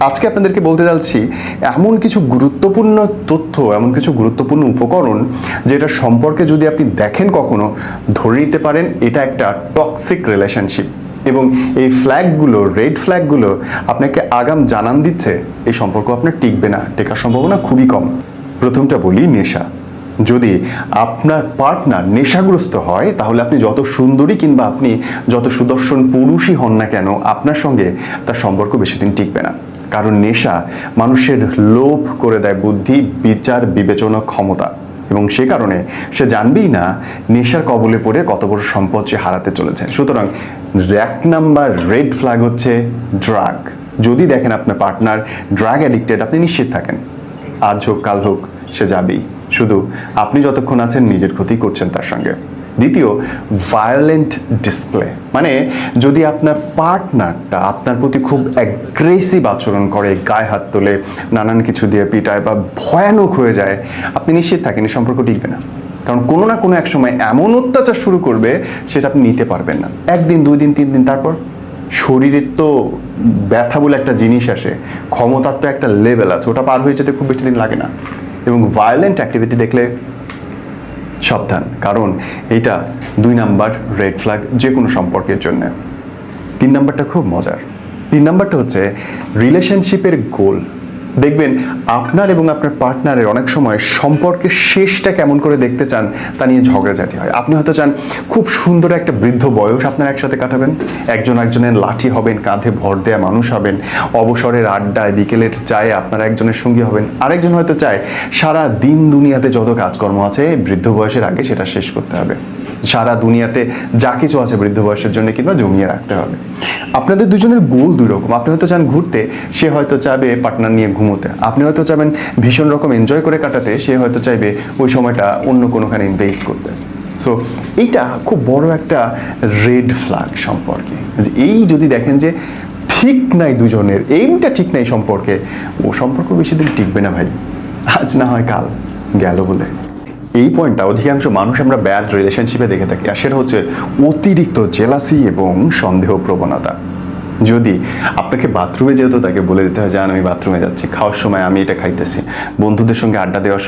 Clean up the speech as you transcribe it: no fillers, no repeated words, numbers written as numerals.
আজকে আপনাদেরকে বলতে যাচ্ছি এমন কিছু গুরুত্বপূর্ণ তথ্য, এমন কিছু গুরুত্বপূর্ণ উপকরণ যেটা সম্পর্কে যদি আপনি দেখেন কখনো, ধরে নিতে পারেন এটা একটা টক্সিক রিলেশনশিপ। এবং এই ফ্ল্যাগগুলো, রেড ফ্ল্যাগগুলো আপনাকে আগাম জানান দিচ্ছে এই সম্পর্ক আপনার টিকবে না, টেকার সম্ভাবনা খুবই কম। প্রথমটা বলি, নেশা। যদি আপনার পার্টনার নেশাগ্রস্ত হয় তাহলে আপনি যত সুন্দরী কিংবা আপনি যত সুদর্শন পুরুষই হন না কেন, আপনার সঙ্গে তার সম্পর্ক বেশি দিন টিকবে না। কারণ নেশা মানুষের লোভ করে দেয় বুদ্ধি, বিচার, বিবেচনা, ক্ষমতা। এবং সে কারণে সে জানবেই না নেশার কবলে পড়ে কত বড় সম্পদ সে হারাতে চলেছে। সুতরাং 1 নাম্বার রেড ফ্ল্যাগ হচ্ছে ড্রাগ। যদি দেখেন আপনার পার্টনার ড্রাগ অ্যাডিক্টেড, আপনি নিশ্চিত থাকেন আজ হোক কাল হোক সে যাবেই। শুধু আপনি যতক্ষণ আছেন নিজের ক্ষতি করছেন তার সঙ্গে। দ্বিতীয়, ভায়োলেন্ট ডিসপ্লে। মানে যদি আপনার পার্টনারটা আপনার প্রতি খুব অ্যাগ্রেসিভ আচরণ করে, গায়ে হাত তোলে, নানান কিছু দিয়ে পিটায় বা ভয়ানক হয়ে যায়, আপনি নিশ্চিত থাকেন এই সম্পর্ক টিকবে না। কারণ কোনো না কোনো এক সময় এমন অত্যাচার শুরু করবে সেটা আপনি নিতে পারবেন না। 1 দিন 2 দিন 3 দিন, তারপর শরীরের তো ব্যথা বলে একটা জিনিস আসে, ক্ষমতার তো একটা লেভেল আছে, ওটা পার হয়ে যেতে খুব বেশি দিন লাগে না। এবং ভায়োলেন্ট অ্যাক্টিভিটি দেখলে সাবধান, কারণ এইটা 2 নাম্বার রেড ফ্ল্যাগ যে কোনো সম্পর্কের জন্য। 3 নাম্বারটা খুব মজার। 3 নাম্বারটা হচ্ছে রিলেশনশিপের গোল। দেখবেন আপনার এবং আপনার পার্টনারের অনেক সময় সম্পর্কের শেষটা কেমন করে দেখতে চান তা নিয়ে ঝগড়াঝাটি হয়। আপনি হয়তো চান খুব সুন্দর একটা বৃদ্ধ বয়স আপনার একসাথে কাটাবেন, একজন একজনের লাঠি হবেন, কাঁধে ভর দেয়া মানুষ হবেন, অবসরের আড্ডায় বিকেলের চায়ে আপনারা একজনের সঙ্গী হবেন। আরেকজন হয়তো চায় সারা দিন দুনিয়াতে যত কাজকর্ম আছে বৃদ্ধ বয়সের আগে সেটা শেষ করতে হবে, সারা দুনিয়াতে যা কিছু আছে বৃদ্ধ বয়সের জন্য কিংবা জমিয়ে রাখতে হবে। আপনাদের দুজনের গোল 2 রকম। আপনি হয়তো চান ঘুরতে, সে হয়তো চাইবে পার্টনার নিয়ে ঘুমোতে। আপনি হয়তো চাইবেন ভীষণ রকম এনজয় করে কাটাতে, সে হয়তো চাইবে ওই সময়টা অন্য কোনোখানে ইনভেস্ট করতে। সো এইটা খুব বড় একটা রেড ফ্ল্যাগ সম্পর্কে। এই যদি দেখেন যে ঠিক নাই, দুজনের এইমটা ঠিক নাই সম্পর্কে, ও সম্পর্ক বেশি দিন টিকবে না ভাই, আজ না হয় কাল গেল বলে। এই পয়েন্টটা অধিকাংশ মানুষ আমরা ব্যাড রিলেশনশিপে দেখে থাকি, আর সেটা হচ্ছে অতিরিক্ত জেলাসি এবং সন্দেহ প্রবণতা। যদি আপনাকে বাথরুমে যেহেতু তাকে বলে দিতে হয় যে আমি বাথরুমে যাচ্ছি, খাওয়ার সময় আমি এটা খাইতেছি, বন্ধুদের সঙ্গে আড্ডা দেওয়ার